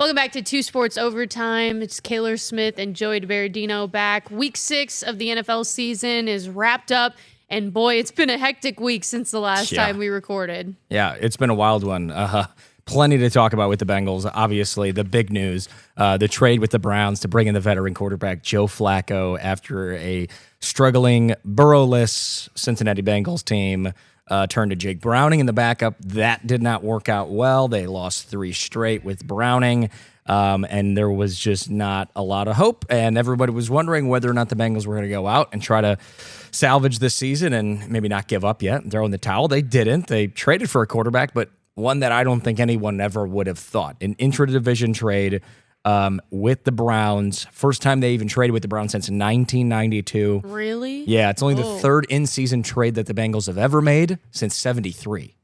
Welcome back to Two Sports Overtime. It's Kayler Smith and Joey DiBardino back. Week 6 of the NFL season is wrapped up. And boy, it's been a hectic week since the last time we recorded. Yeah, it's been a wild one. Plenty to talk about with the Bengals. Obviously, the big news, the trade with the Browns to bring in the veteran quarterback Joe Flacco after a struggling, Burrow-less Cincinnati Bengals team turned to Jake Browning in the backup. That did not work out well. They lost 3 straight with Browning, and there was just not a lot of hope. And everybody was wondering whether or not the Bengals were going to go out and try to salvage this season and maybe not give up yet and throw in the towel. They didn't. They traded for a quarterback, but one that I don't think anyone ever would have thought. An intra-division trade with the Browns. First time they even traded with the Browns since 1992. Really? Yeah, it's only the third in-season trade that the Bengals have ever made since 73.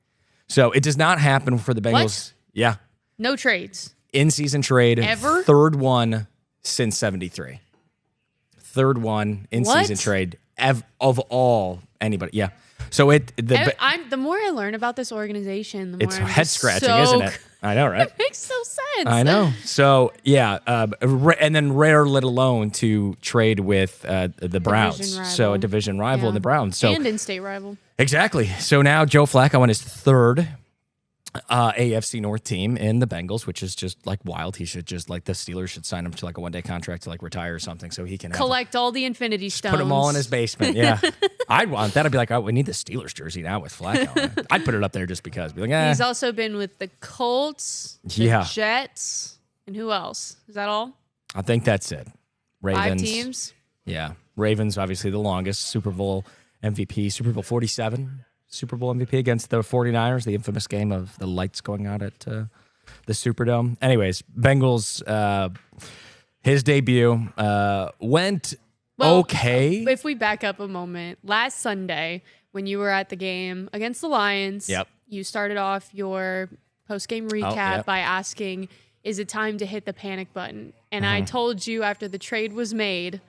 So it does not happen for the Bengals. What? Yeah. No trades. In-season trade. Ever? Third one since 73. Third one in-season trade of all anybody. Yeah. So the more I learn about this organization, the more it's head scratching, isn't it? I know, right? It makes no sense. I know. So yeah, and then rare, let alone to trade with the Browns. So a division rival in the Browns. So and in-state rival. Exactly. So now Joe Flacco on his third AFC North team in the Bengals, which is just like wild. He should just like the Steelers should sign him to like a one-day contract to like retire or something so he can collect all the Infinity Stones. Put them all in his basement. Yeah. I'd want that. I'd be like, oh, we need the Steelers jersey now with Flacco. I'd put it up there just because. Be like, He's also been with the Colts, the Jets, and who else? Is that all? I think that's it. Ravens. 5 teams? Yeah. Ravens, obviously the longest. Super Bowl MVP, Super Bowl 47. Super Bowl MVP against the 49ers, the infamous game of the lights going out at the Superdome. Anyways, Bengals, his debut went okay. If we back up a moment, last Sunday when you were at the game against the Lions, you started off your post-game recap by asking, is it time to hit the panic button? And I told you after the trade was made,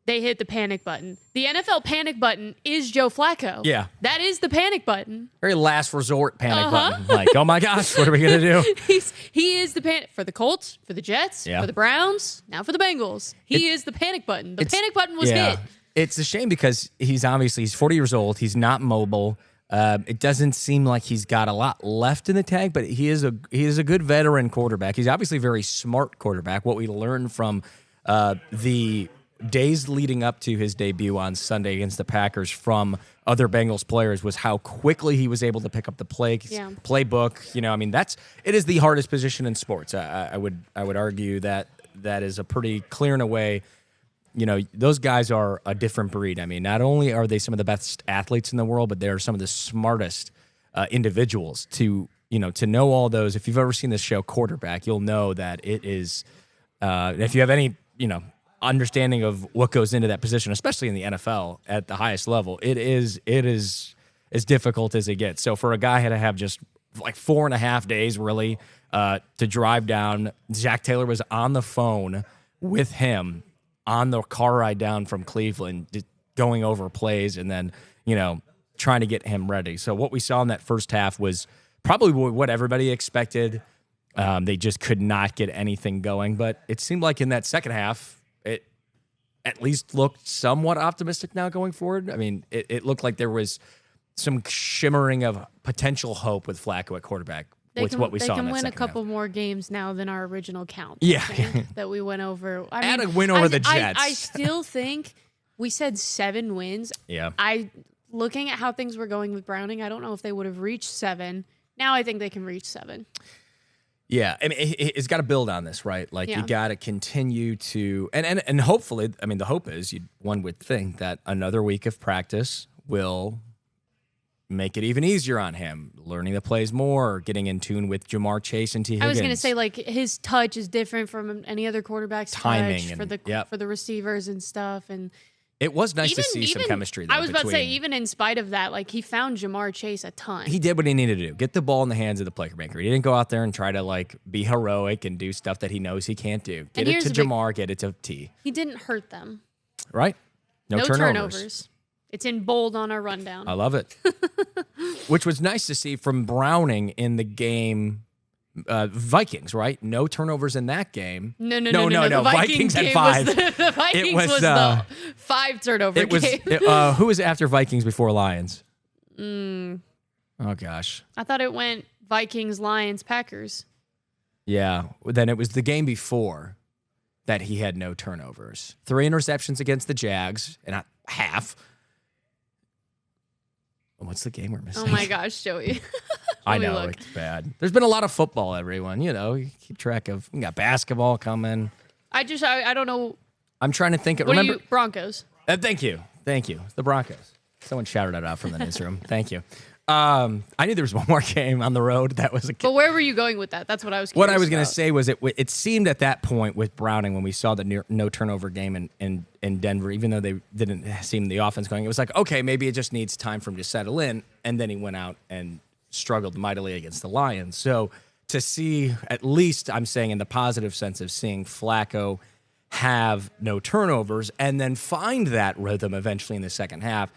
they hit the panic button. The NFL panic button is Joe Flacco. Yeah. That is the panic button. Very last resort panic button. Like, oh my gosh, what are we going to do? He is the panic for the Colts, for the Jets, for the Browns, now for the Bengals. He is the panic button. The panic button was hit. It's a shame because he's 40 years old. He's not mobile. It doesn't seem like he's got a lot left in the tank, but he is a good veteran quarterback. He's obviously a very smart quarterback. What we learned from the days leading up to his debut on Sunday against the Packers from other Bengals players was how quickly he was able to pick up the playbook. You know, I mean, it is the hardest position in sports. I would argue that is a pretty clear in a way. You know, those guys are a different breed. I mean, not only are they some of the best athletes in the world, but they are some of the smartest individuals to know all those. If you've ever seen this show Quarterback, you'll know that it is, if you have any, understanding of what goes into that position, especially in the NFL at the highest level, it is as difficult as it gets. So for a guy to have just like 4.5 days really to drive down, Zach Taylor was on the phone with him on the car ride down from Cleveland, going over plays and then, trying to get him ready. So what we saw in that first half was probably what everybody expected. They just could not get anything going, but it seemed like in that second half, it at least looked somewhat optimistic now going forward. I mean, it looked like there was some shimmering of potential hope with Flacco at quarterback. What we saw in that second half. They can win a couple more games now than our original count. Yeah. That we went over. And a win over the Jets. I still think we said 7 wins. Yeah. Looking at how things were going with Browning, I don't know if they would have reached 7. Now I think they can reach 7. Yeah, I mean, it's got to build on this, right? Like, you got to continue to, and hopefully, I mean, the hope is, one would think that another week of practice will make it even easier on him, learning the plays more, getting in tune with Jamar Chase and T. Higgins. I was going to say, like, his touch is different from any other quarterback's timing touch for the receivers and stuff, and it was nice to see some chemistry there. I was about to say, even in spite of that, like, he found Jamar Chase a ton. He did what he needed to do. Get the ball in the hands of the playmaker. He didn't go out there and try to, like, be heroic and do stuff that he knows he can't do. Get it to Jamar, get it to T. He didn't hurt them. Right? No turnovers. It's in bold on our rundown. I love it. Which was nice to see from Browning in the game Vikings, right? No turnovers in that game. No. The Vikings had 5. The Vikings was the 5 turnover game. Who was after Vikings before Lions? Oh, gosh. I thought it went Vikings, Lions, Packers. Yeah. Then it was the game before that he had no turnovers. 3 interceptions against the Jags, and a half. What's the game we're missing? Oh, my gosh, Joey. I know, it's bad. There's been a lot of football, everyone. You keep track of. We got basketball coming. I don't know. I'm trying to think. Remember Broncos. Thank you. The Broncos. Someone shouted it out from the newsroom. Thank you. I knew there was one more game on the road that was a. But where were you going with that? That's what I was. What I was going to say was it seemed at that point with Browning when we saw the no turnover game in Denver, even though they didn't seem the offense going, it was like, okay, maybe it just needs time for him to settle in, and then he went out and struggled mightily against the Lions. So to see, at least I'm saying in the positive sense of seeing Flacco have no turnovers and then find that rhythm eventually in the second half.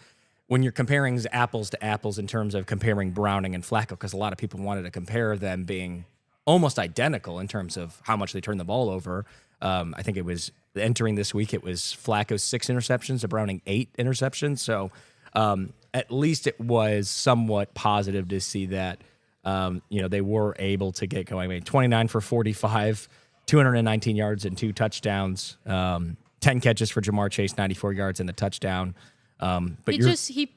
When you're comparing apples to apples in terms of comparing Browning and Flacco, because a lot of people wanted to compare them being almost identical in terms of how much they turn the ball over. I think it was entering this week, it was Flacco's 6 interceptions to Browning 8 interceptions. So at least it was somewhat positive to see that, they were able to get going. I mean, 29 for 45, 219 yards and 2 touchdowns, 10 catches for Jamar Chase, 94 yards and the touchdown. But he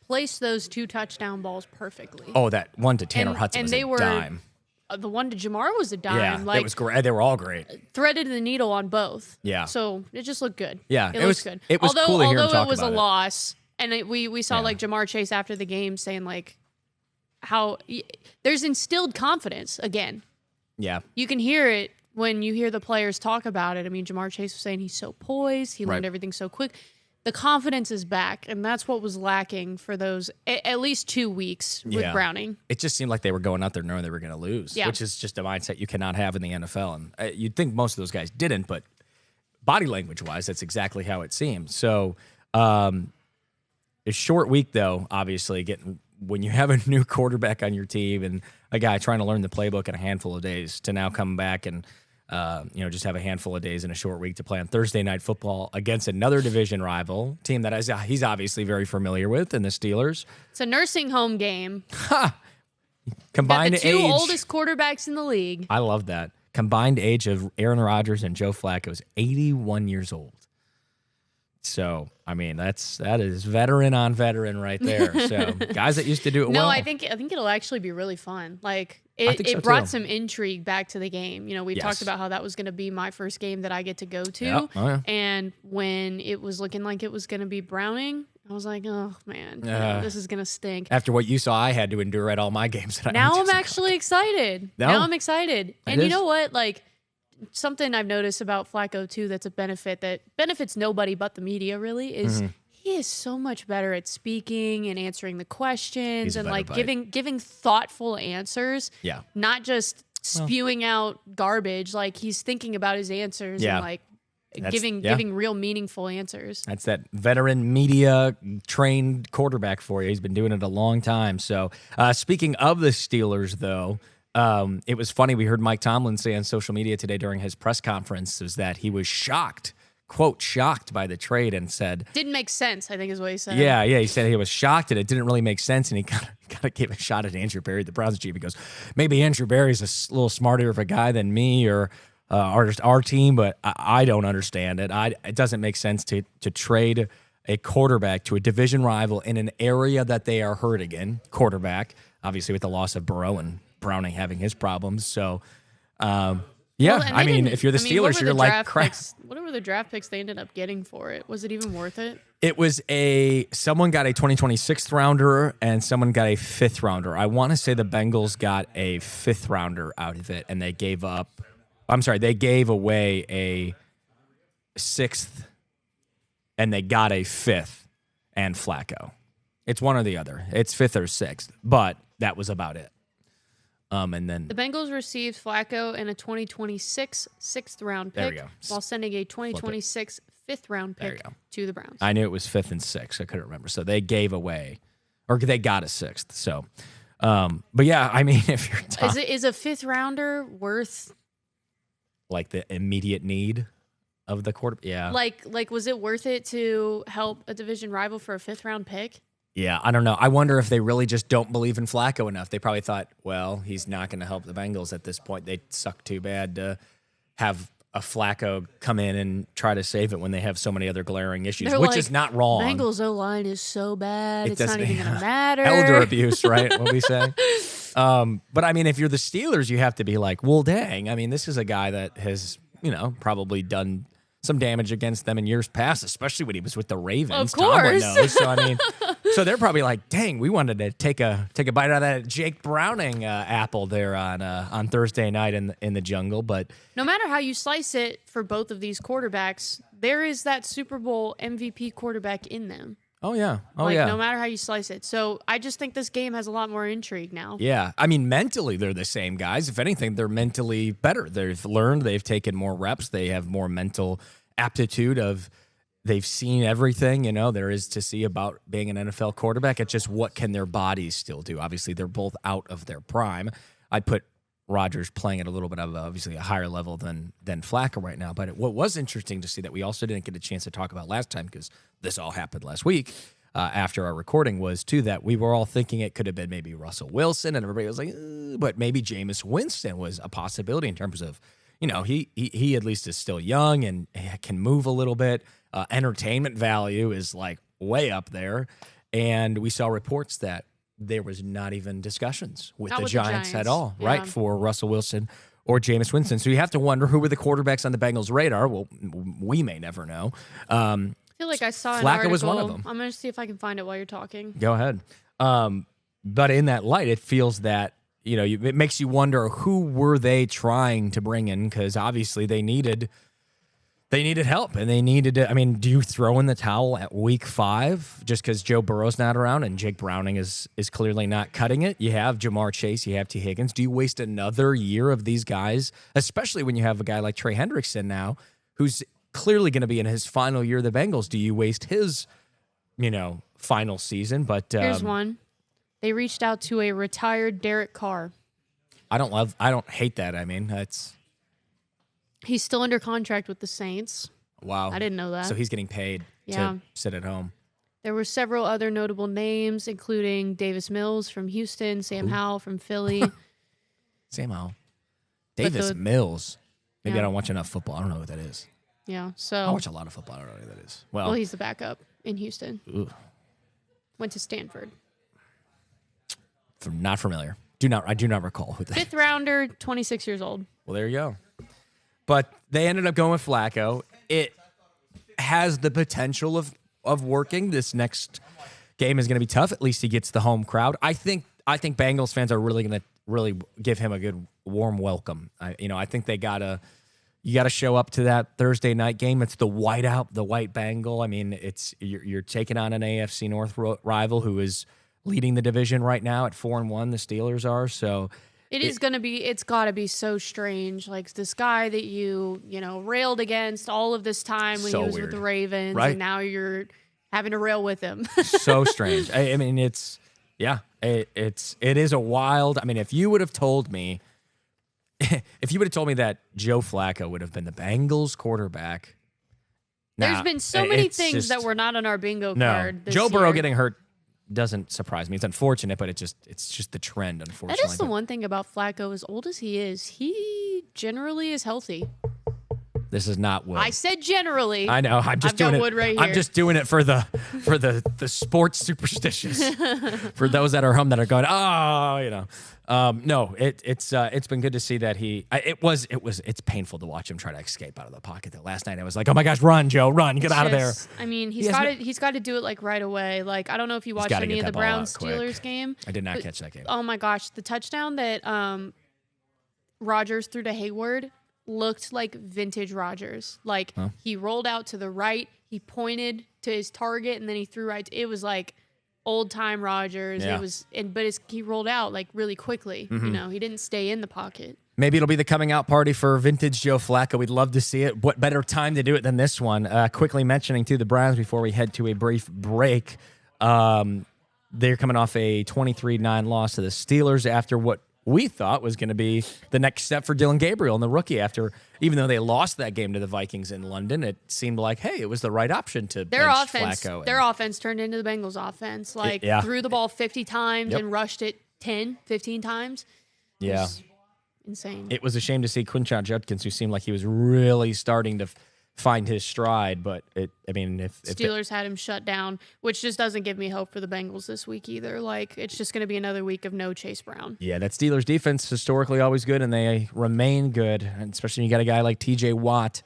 placed those 2 touchdown balls perfectly. Oh, that one to Tanner Hudson and was they a were, dime. The one to Jamar was a dime. Yeah, that was great. They were all great. Threaded the needle on both. Yeah. So it just looked good. Yeah, it was good. It was cool to hear him talk about it. Although it was a loss, and we saw like Jamar Chase after the game saying like how there's instilled confidence again. Yeah. You can hear it when you hear the players talk about it. I mean, Jamar Chase was saying he's so poised. He learned everything so quick. The confidence is back, and that's what was lacking for those at least 2 weeks with Browning. It just seemed like they were going out there knowing they were going to lose, which is just a mindset you cannot have in the NFL. And you'd think most of those guys didn't, but body language-wise, that's exactly how it seemed. So a short week, though, obviously, when you have a new quarterback on your team and a guy trying to learn the playbook in a handful of days to now come back and just have a handful of days in a short week to play on Thursday Night Football against another division rival team that he's obviously very familiar with, and the Steelers. It's a nursing home game. Combined got the 2 oldest quarterbacks in the league. I love that. Combined age of Aaron Rodgers and Joe Flacco is 81 years old. So, I mean, that is veteran on veteran right there. So, guys that used to do it well. No, I think it'll actually be really fun. Like, it brought some intrigue back to the game. We talked about how that was going to be my first game that I get to go to. Yep. Oh, yeah. And when it was looking like it was going to be Browning, I was like, oh, man, this is going to stink. After what you saw, I had to endure at all my games. Now I'm actually excited. No? Now I'm excited. And you know what? Like, something I've noticed about Flacco, too, that's a benefit that benefits nobody but the media, really, is he is so much better at speaking and answering the questions and, like, giving thoughtful answers. Yeah. Not just spewing out garbage. Like, he's thinking about his answers and, like, giving real meaningful answers. That's that veteran media trained quarterback for you. He's been doing it a long time. So, speaking of the Steelers, though, it was funny. We heard Mike Tomlin say on social media today during his press conference is that he was shocked, quote, shocked by the trade and said... Didn't make sense, I think is what he said. Yeah. He said he was shocked and it didn't really make sense. And he kind of gave a shot at Andrew Berry, the Browns chief. He goes, maybe Andrew Berry's a little smarter of a guy than me or our team, but I don't understand it. It doesn't make sense to trade a quarterback to a division rival in an area that they are hurting in, quarterback, obviously with the loss of Burrow and Browning having his problems. So, if you're the Steelers, you're like, crap. What were the draft picks they ended up getting for it? Was it even worth it? It was someone got a 2026 rounder and someone got a 5th rounder. I want to say the Bengals got a 5th rounder out of it and they gave away a 6th and they got a 5th and Flacco. It's one or the other. It's 5th or 6th, but that was about it. And then the Bengals received Flacco and a 2026 6th round pick while sending a 2026 5th round pick to the Browns. I knew it was 5th and 6th. I couldn't remember. So they gave away, or they got a 6th. So But yeah, I mean, if you're is a 5th rounder worth like the immediate need of the quarterback? Yeah. Like was it worth it to help a division rival for a 5th round pick? Yeah, I don't know. I wonder if they really just don't believe in Flacco enough. They probably thought, well, he's not going to help the Bengals at this point. They suck too bad to have a Flacco come in and try to save it when they have so many other glaring issues, which is not wrong. Bengals O-line is so bad. It's not even going to matter. Elder abuse, right? What we say. But I mean, if you're the Steelers, you have to be like, well, dang. I mean, this is a guy that has, probably done some damage against them in years past, especially when he was with the Ravens. Of course. Tomlin knows. So I mean, so they're probably like, dang, we wanted to take a bite out of that Jake Browning apple there on Thursday night in the jungle. But no matter how you slice it for both of these quarterbacks, there is that Super Bowl MVP quarterback in them. Oh yeah, No matter how you slice it. So I just think this game has a lot more intrigue now. Yeah, I mean, mentally they're the same guys. If anything, they're mentally better. They've learned, they've taken more reps, they have more mental aptitude they've seen everything, there is to see about being an NFL quarterback. It's just what can their bodies still do? Obviously, they're both out of their prime. I'd put Rodgers playing at a little bit of obviously a higher level than Flacco right now. But what was interesting to see that we also didn't get a chance to talk about last time because this all happened last week after our recording was too that we were all thinking it could have been maybe Russell Wilson and everybody was like, but maybe Jameis Winston was a possibility in terms of, he at least is still young and can move a little bit. Entertainment value is like way up there. And we saw reports that there was not even discussions with the Giants at all, right, for Russell Wilson or Jameis Winston. So you have to wonder who were the quarterbacks on the Bengals' radar. Well, we may never know. I feel like I saw an Flacco article. was one of them. I'm going to see if I can find it while you're talking. Go ahead. But in that light, it feels that, it makes you wonder who were they trying to bring in because obviously they needed help and they needed to. I mean, do you throw in the towel at week 5 just because Joe Burrow's not around and Jake Browning is clearly not cutting it? You have Jamar Chase, you have T. Higgins. Do you waste another year of these guys, especially when you have a guy like Trey Hendrickson now who's clearly going to be in his final year of the Bengals? Do you waste his, final season? But here's one. They reached out to a retired Derek Carr. I don't hate that. I mean, he's still under contract with the Saints. Wow. I didn't know that. So he's getting paid to sit at home. There were several other notable names, including Davis Mills from Houston, Sam Howell from Philly. Sam Howell. Davis Mills. Maybe I don't watch enough football. I don't know what that is. Yeah, so I watch a lot of football. I don't know what that is. Well, he's the backup in Houston. Ooh. Went to Stanford. Not familiar. I do not recall who that is. 5th rounder, 26 years old. Well, there you go. But they ended up going with Flacco. It has the potential of working. This next game is going to be tough. At least he gets the home crowd. I think Bengals fans are really going to give him a good warm welcome. I think you got to show up to that Thursday night game. It's the white Bengal. I mean, you're taking on an AFC North rival who is leading the division right now at 4-1. The Steelers are so. It's got to be so strange. Like this guy that you railed against all of this time when he was with the Ravens, right? And now you're having to rail with him. So strange. I mean, it is a wild. I mean, if you would have told me that Joe Flacco would have been the Bengals quarterback, there's been so many things that were not on our bingo card. Joe Burrow getting hurt doesn't surprise me. It's unfortunate, but it's just the trend, unfortunately. That is the one thing about Flacco. As old as he is, he generally is healthy. This is not wood. I said generally. I know. I've got wood right here. I'm just doing it for the sports superstitious. For those that are home that are going, no. It's been good to see that it's painful to watch him try to escape out of the pocket. That last night I was like, oh my gosh, run, Joe, run, get out of there. I mean, he's got to do it like right away. Like I don't know if you watched any of the Browns Steelers game. I did not catch that game. Oh my gosh, the touchdown that Rodgers threw to Hayward looked like vintage Rodgers. Like he rolled out to the right, he pointed to his target, and then he threw right. It was like old time Rodgers. Yeah. He rolled out like really quickly. Mm-hmm. He didn't stay in the pocket. Maybe it'll be the coming out party for vintage Joe Flacco. We'd love to see it. What better time to do it than this one? Quickly mentioning to the Browns before we head to a brief break. they're coming off a 23-9 loss to the Steelers after what we thought was going to be the next step for Dylan Gabriel and the rookie. After, even though they lost that game to the Vikings in London, it seemed like, hey, it was the right option to bench Flacco. Their offense turned into the Bengals offense. Threw the ball 50 times and rushed it 10, 15 times. Yeah. Insane. It was a shame to see Quinshon Judkins, who seemed like he was really starting to find his stride, but if Steelers had him shut down, which just doesn't give me hope for the Bengals this week either. Like, it's just going to be another week of no Chase Brown. Yeah, that Steelers defense historically always good, and they remain good, and especially when you got a guy like TJ Watt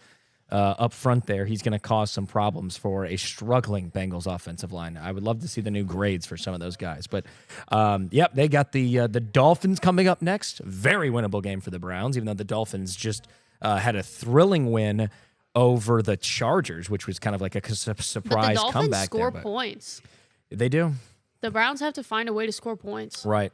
up front there. He's going to cause some problems for a struggling Bengals offensive line. I would love to see the new grades for some of those guys, but they got the Dolphins coming up next. Very winnable game for the Browns, even though the Dolphins just had a thrilling win over the Chargers, which was kind of like a surprise comeback. The Dolphins score points. They do. The Browns have to find a way to score points. Right.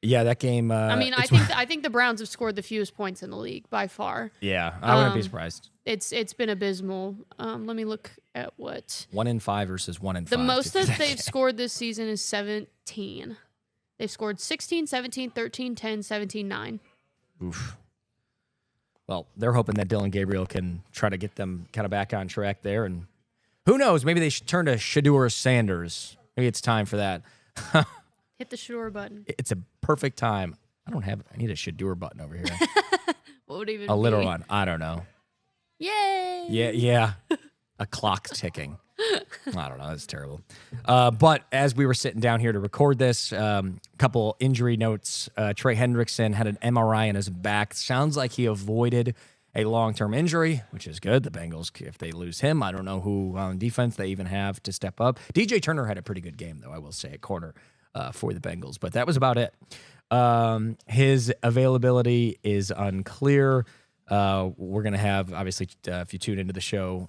Yeah, that game. I think the Browns have scored the fewest points in the league by far. Yeah, I wouldn't be surprised. It's been abysmal. Let me look at what 1-5 versus 1-5. The most that they've scored this season is 17. They've scored 16, 17, 13, 10, 17, 9. Oof. Well, they're hoping that Dylan Gabriel can try to get them kind of back on track there. And who knows? Maybe they should turn to Shedeur Sanders. Maybe it's time for that. Hit the Shedeur button. It's a perfect time. I need a Shedeur button over here. What would it even a little be? one. I don't know. Yay! Yeah. A clock ticking. I don't know. That's terrible. But as we were sitting down here to record this, couple injury notes. Trey Hendrickson had an MRI in his back. Sounds like he avoided a long-term injury, which is good. The Bengals, if they lose him, I don't know who on defense they even have to step up. DJ Turner had a pretty good game, though, I will say, at corner for the Bengals. But that was about it. His availability is unclear. We're going to have, obviously, if you tune into the show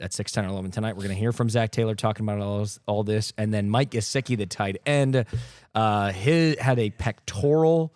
at 6, 10, or 11 tonight, we're going to hear from Zach Taylor talking about all this. And then Mike Gesicki, the tight end, he had a pectoral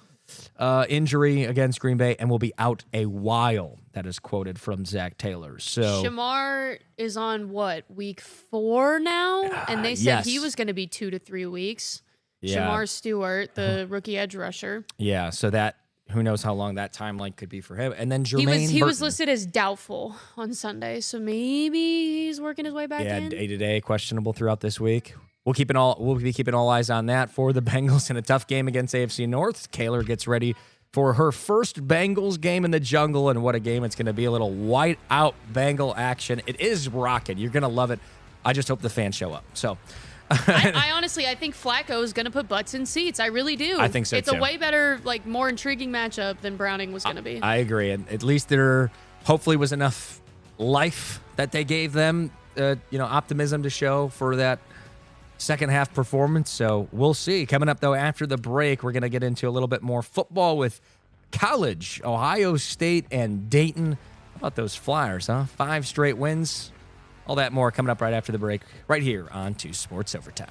injury against Green Bay and will be out a while. That is quoted from Zach Taylor. So Shamar is on week 4 now? And they said he was going to be 2 to 3 weeks. Yeah. Shamar Stewart, the rookie edge rusher. Yeah, so that, who knows how long that timeline could be for him. And then Jermaine He was listed as doubtful on Sunday, so maybe he's working his way back in. Yeah, day-to-day, questionable throughout this week. We'll be keeping all eyes on that for the Bengals in a tough game against AFC North. Kayler gets ready for her first Bengals game in the jungle, and what a game it's going to be. A little white-out Bengal action. It is rocking. You're going to love it. I just hope the fans show up. So I honestly, I think Flacco is going to put butts in seats. I really do. I think so, It's too. a way better, more intriguing matchup than Browning was going to be. I agree. And at least there hopefully was enough life that they gave them, optimism to show for that second half performance. So we'll see. Coming up, though, after the break, we're going to get into a little bit more football with college, Ohio State and Dayton. How about those Flyers, huh? 5 straight wins. All that more coming up right after the break, right here on 2 Sports Overtime.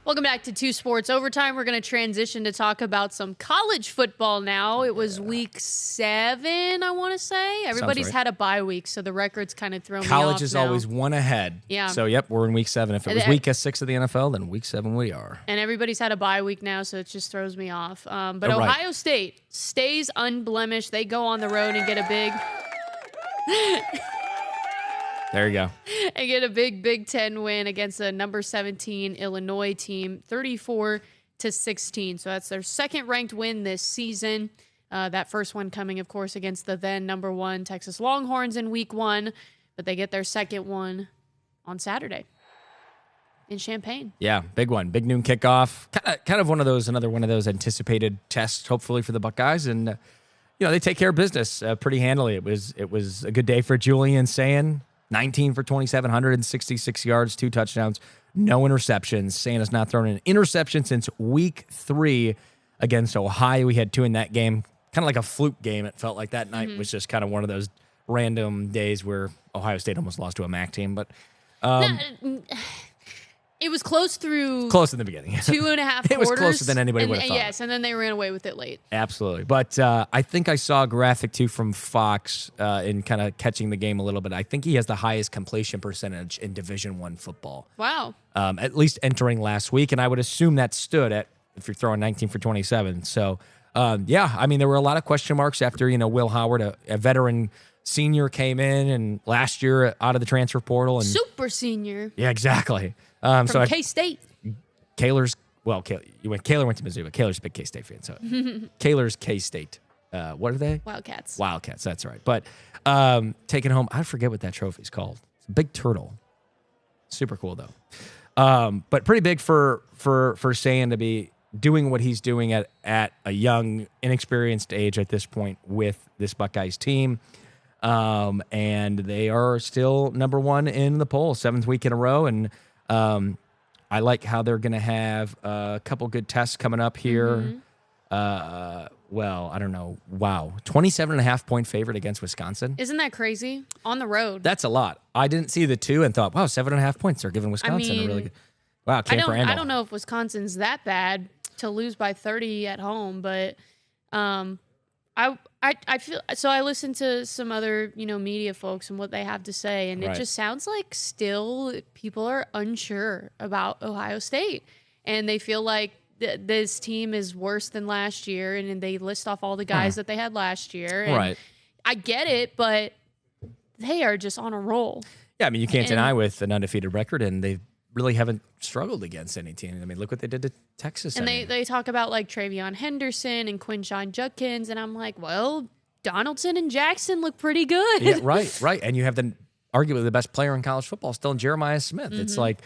Welcome back to 2 Sports Overtime. We're going to transition to talk about some college football now. It was week 7, I want to say. Everybody's had a bye week, so the record's kind of thrown me off College is always one ahead. Yeah. So, we're in week 7. If it was week 6 of the NFL, then week 7 we are. And everybody's had a bye week now, so it just throws me off. But Ohio State stays unblemished. They go on the road and get a big... There you go. And get a big Big Ten win against the number 17 Illinois team, 34-16. So that's their second-ranked win this season. That first one coming, of course, against the then number 1 Texas Longhorns in week 1. But they get their second one on Saturday in Champaign. Yeah, big one. Big noon kickoff. Kind of another one of those anticipated tests, hopefully, for the Buckeyes. And, they take care of business pretty handily. It was a good day for Julian Sayin. 19 for 27, 166 yards, 2 touchdowns, no interceptions. Santa's not thrown an interception since week 3 against Ohio. We had 2 in that game, kind of like a fluke game. It felt like that night was just kind of one of those random days where Ohio State almost lost to a MAC team. But It was close through. Close in the beginning. 2.5 quarters. It was closer than anybody would have thought. Yes, and then they ran away with it late. Absolutely. But I think I saw a graphic, too, from Fox in kind of catching the game a little bit. I think he has the highest completion percentage in Division I football. Wow. At least entering last week. And I would assume that stood at, if you're throwing 19 for 27. So, yeah, I mean, there were a lot of question marks after, Will Howard, a veteran senior, came in and last year out of the transfer portal. And super senior. Yeah, exactly. From K-State. Kayler's, Kayler went to Mizzou, but Kayler's a big K-State fan. So Kayler's K-State. What are they? Wildcats. Wildcats, that's right. But taking home, I forget what that trophy's called. It's a big turtle. Super cool, though. But pretty big for Sand to be doing what he's doing at a young, inexperienced age at this point with this Buckeyes team. And they are still number one in the poll, 7th week in a row. And I like how they're going to have a couple good tests coming up here. Well, I don't know. Wow. 27.5-point favorite against Wisconsin. Isn't that crazy? On the road. That's a lot. I didn't see the 2 and thought, wow, 7.5 points. They're giving Wisconsin a really good. Wow, I don't know if Wisconsin's that bad to lose by 30 at home, but I feel so. I listened to some other media folks and what they have to say, and it just sounds like still people are unsure about Ohio State, and they feel like this team is worse than last year, and they list off all the guys that they had last year. And I get it, but they are just on a roll. Yeah, I mean, you can't deny with an undefeated record, and they really haven't struggled against any team. I mean, look what they did to Texas. And they talk about like Travion Henderson and Quinshon Judkins, and I'm like, well, Donaldson and Jackson look pretty good. Yeah, right. And you have arguably the best player in college football still in Jeremiah Smith. It's like,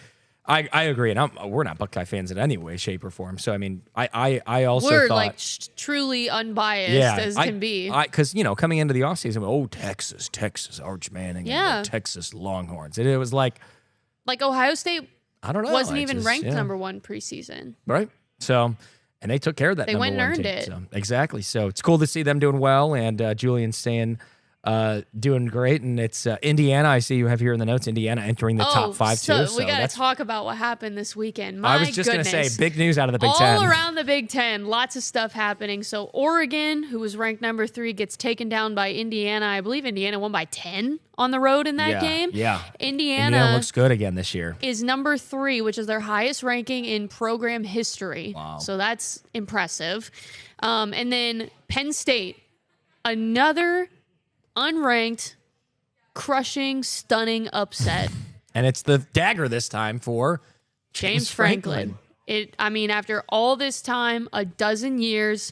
I agree, and we're not Buckeye fans in any way, shape, or form. So I mean, I also we're thought, like truly unbiased as can be. Because coming into the offseason, Texas Arch Manning, and the Texas Longhorns, and it was like Ohio State. I don't know. Wasn't even ranked number 1 preseason. Right. So, and they took care of that. They went and earned it. So, exactly. So it's cool to see them doing well, and Julian staying doing great. And it's Indiana. I see you have here in the notes. Indiana entering the top 5 too. So we got to talk about what happened this weekend. I was just going to say big news out of the Big Ten. All around the Big Ten, lots of stuff happening. So Oregon, who was ranked number 3, gets taken down by Indiana. I believe Indiana won by 10 on the road in that game. Yeah. Indiana looks good again this year. Is number 3, which is their highest ranking in program history. Wow. So that's impressive. And then Penn State, another unranked, crushing, stunning upset. And it's the dagger this time for James Franklin. After all this time, a dozen years,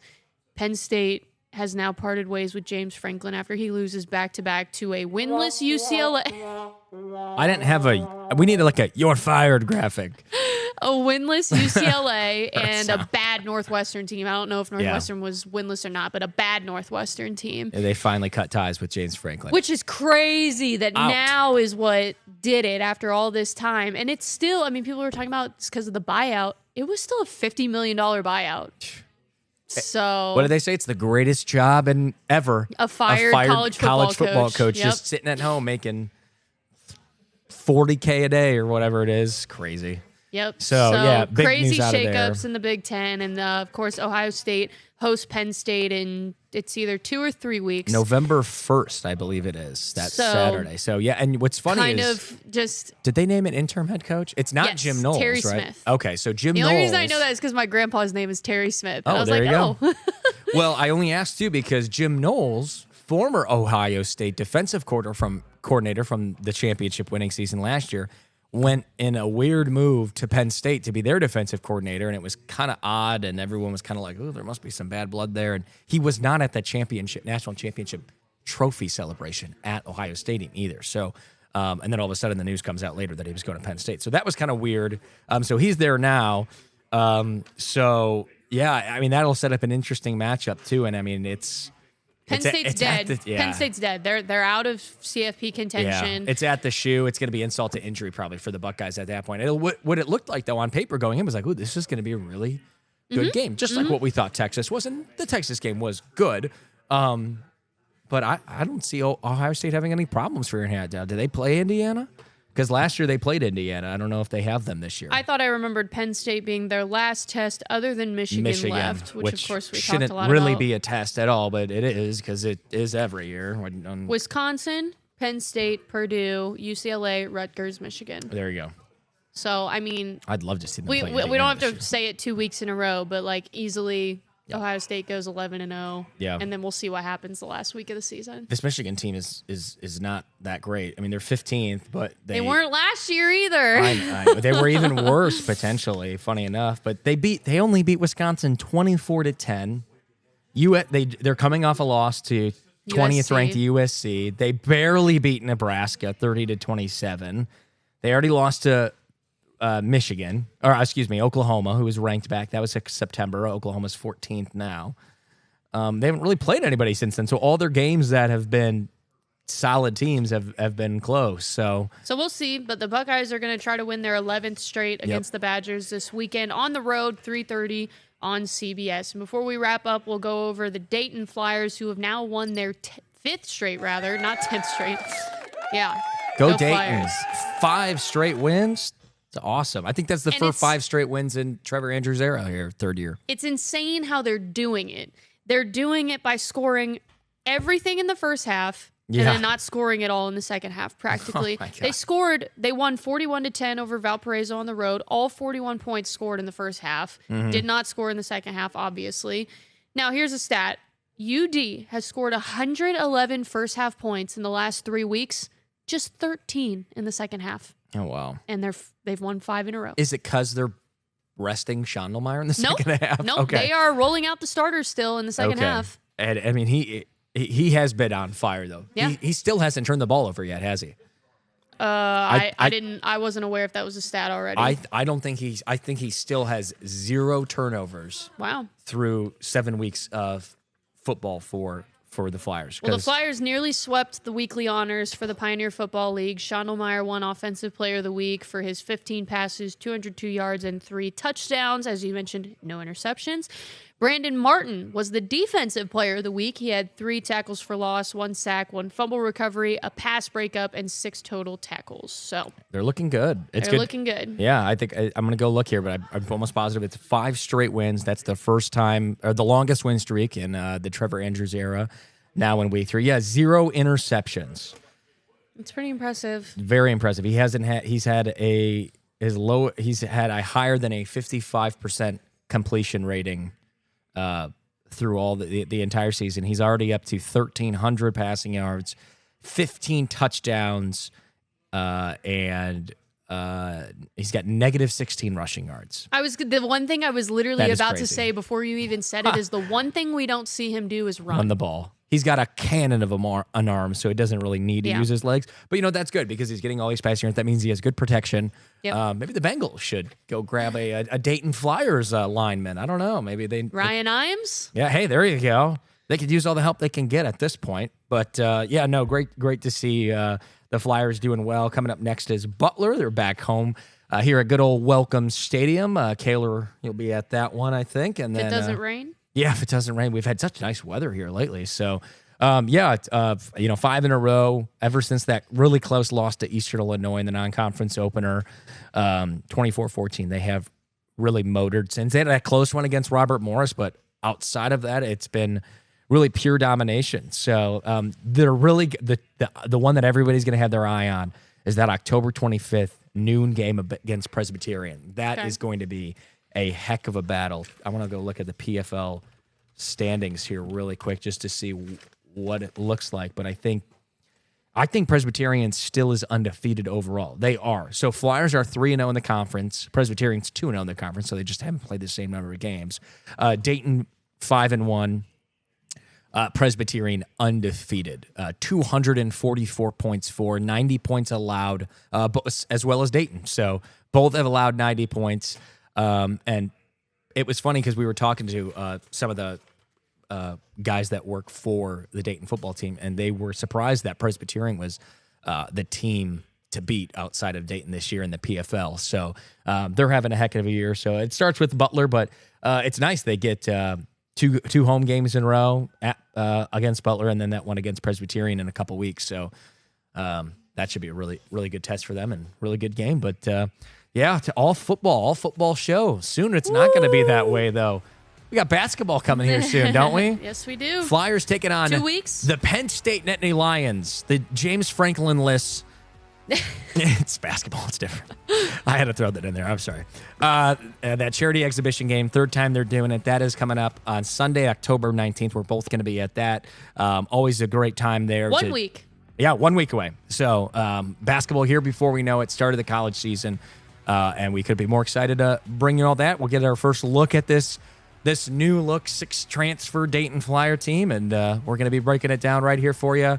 Penn State has now parted ways with James Franklin after he loses back-to-back to a winless UCLA. We needed like a "you're fired" graphic. A winless UCLA and a bad Northwestern team. I don't know if Northwestern was winless or not, but a bad Northwestern team. And they finally cut ties with James Franklin. Which is crazy that now is what did it after all this time. And it's still, people were talking about it's because of the buyout. It was still a $50 million buyout. So what did they say? It's the greatest job ever. A fired college football coach. Just sitting at home making $40K a day or whatever it is. Crazy. Yep. So big crazy news out of there. shakeups in the Big Ten, and of course Ohio State hosts Penn State in it's either 2 or 3 weeks. November 1st, I believe it is. That's Saturday. So and what's funny did they name an interim head coach? It's not Jim Knowles, Terry right? Smith. Okay, so Jim Knowles. The only reason I know that is because my grandpa's name is Terry Smith. And I was there like, you go. Well, I only asked you because Jim Knowles, former Ohio State defensive coordinator from the championship winning season last year, went in a weird move to Penn State to be their defensive coordinator, and it was kind of odd, and everyone was kind of like, oh, there must be some bad blood there. And he was not at the national championship trophy celebration at Ohio Stadium either. So, and then all of a sudden the news comes out later that he was going to Penn State. So that was kind of weird. So he's there now. That'll set up an interesting matchup too. And it's... Penn State's dead. Penn State's dead. They're out of CFP contention. Yeah. It's at the shoe. It's going to be insult to injury probably for the Buckeyes at that point. What it looked like, though, on paper going in was like, ooh, this is going to be a really good game. Just like what we thought Texas was. And the Texas game was good. But I don't see Ohio State having any problems figuring it out. Do they play Indiana? Because last year they played Indiana. I don't know if they have them this year. I thought I remembered Penn State being their last test other than Michigan left, which of course we talked a lot about. Shouldn't really be a test at all, but it is because it is every year. Wisconsin, Penn State, Purdue, UCLA, Rutgers, Michigan. There you go. So, I mean, I'd love to see them we play don't have to year. say it 2 weeks in a row, but like easily Ohio State goes 11-0. Yeah. And then we'll see what happens the last week of the season. This Michigan team is not that great. I mean, they're 15th, but they weren't last year either. They were even worse potentially, funny enough, but they only beat Wisconsin 24-10. They're coming off a loss to 20th ranked USC. They barely beat Nebraska 30-27. They already lost to Oklahoma, who was ranked back. That was September. Oklahoma's 14th now. They haven't really played anybody since then. So all their games that have been solid teams have been close. So we'll see. But the Buckeyes are going to try to win their 11th straight against the Badgers this weekend on the road, 3:30 on CBS. And before we wrap up, we'll go over the Dayton Flyers, who have now won their 5th straight, rather, not 10th straight. Yeah. Go Dayton. Flyers. 5 straight wins. It's awesome. I think that's the first 5 straight wins in Trevor Andrews' era here, 3rd year. It's insane how they're doing it. They're doing it by scoring everything in the first half and then not scoring at all in the second half, practically. They won 41-10 over Valparaiso on the road. All 41 points scored in the first half. Did not score in the second half, obviously. Now, here's a stat. UD has scored 111 first half points in the last 3 weeks, just 13 in the second half. Oh, wow. And they've won 5 in a row. Is it because they're resting Schondelmeyer in the second half? Nope. Okay. They are rolling out the starters still in the second half. And I mean, he has been on fire, though. Yeah. He still hasn't turned the ball over yet, has he? I wasn't aware if that was a stat already. I think he still has 0 turnovers. Wow. Through 7 weeks of football for the Flyers. Well, the Flyers nearly swept the weekly honors for the Pioneer Football League. Schondelmeyer won Offensive Player of the Week for his 15 passes, 202 yards, and 3 touchdowns. As you mentioned, no interceptions. Brandon Martin was the Defensive Player of the Week. He had 3 tackles for loss, 1 sack, 1 fumble recovery, a pass breakup, and 6 total tackles. So they're looking good. They're looking good. Yeah, I think I'm going to go look here, but I'm almost positive it's 5 straight wins. That's the first time, or the longest win streak in the Trevor Andrews era. Now in week 3, 0 interceptions. It's pretty impressive. Very impressive. He's had a higher than a 55% completion rating through all the entire season. He's already up to 1,300 passing yards, 15 touchdowns, and he's got negative 16 rushing yards. The one thing I was literally about to say before you even said it is the one thing we don't see him do is run the ball. He's got a cannon of an arm, so he doesn't really need to use his legs. But, that's good because he's getting all these passing yards. That means he has good protection. Yep. Maybe the Bengals should go grab a Dayton Flyers lineman. I don't know. Maybe Ryan Imes? Yeah, hey, there you go. They could use all the help they can get at this point. But, great to see the Flyers doing well. Coming up next is Butler. They're back home here at good old Welcome Stadium. Kayler, you'll be at that one, I think. And then if it doesn't rain? Yeah, if it doesn't rain. We've had such nice weather here lately. So, 5 in a row ever since that really close loss to Eastern Illinois in the non-conference opener, 24-14. They have really motored since. They had that close one against Robert Morris, but outside of that, it's been really pure domination. So they're really the one that everybody's going to have their eye on is that October 25th noon game against Presbyterian. That is going to be a heck of a battle. I want to go look at the PFL standings here really quick just to see what it looks like. But I think Presbyterian still is undefeated overall. They are. So Flyers are 3-0 in the conference. Presbyterian's 2-0 in the conference, so they just haven't played the same number of games. Dayton 5-1. Presbyterian undefeated. 244 points for, 90 points allowed, as well as Dayton. So both have allowed 90 points. And it was funny because we were talking to some of the guys that work for the Dayton football team, and they were surprised that Presbyterian was the team to beat outside of Dayton this year in the PFL. So they're having a heck of a year. So it starts with Butler, but it's nice they get two home games in a row against Butler, and then that one against Presbyterian in a couple weeks. So that should be a really, really good test for them and really good game. But yeah, to all football show. Soon it's not going to be that way, though. We got basketball coming here soon, don't we? Yes, we do. Flyers taking on 2 weeks. The Penn State Nittany Lions, the James Franklin-less. It's basketball. It's different. I had to throw that in there. I'm sorry. That charity exhibition game, third time they're doing it. That is coming up on Sunday, October 19th. We're both going to be at that. Always a great time there. 1 week. Yeah, 1 week away. So basketball here before we know it. Started the college season, and we could be more excited to bring you all that. We'll get our first look at this new look 6 transfer Dayton Flyer team, and we're going to be breaking it down right here for you.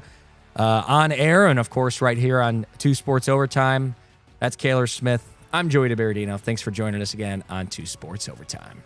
On air, and of course right here on 2 Sports Overtime. That's Kayler Smith. I'm Joey DeBardino. Thanks for joining us again on 2 Sports Overtime.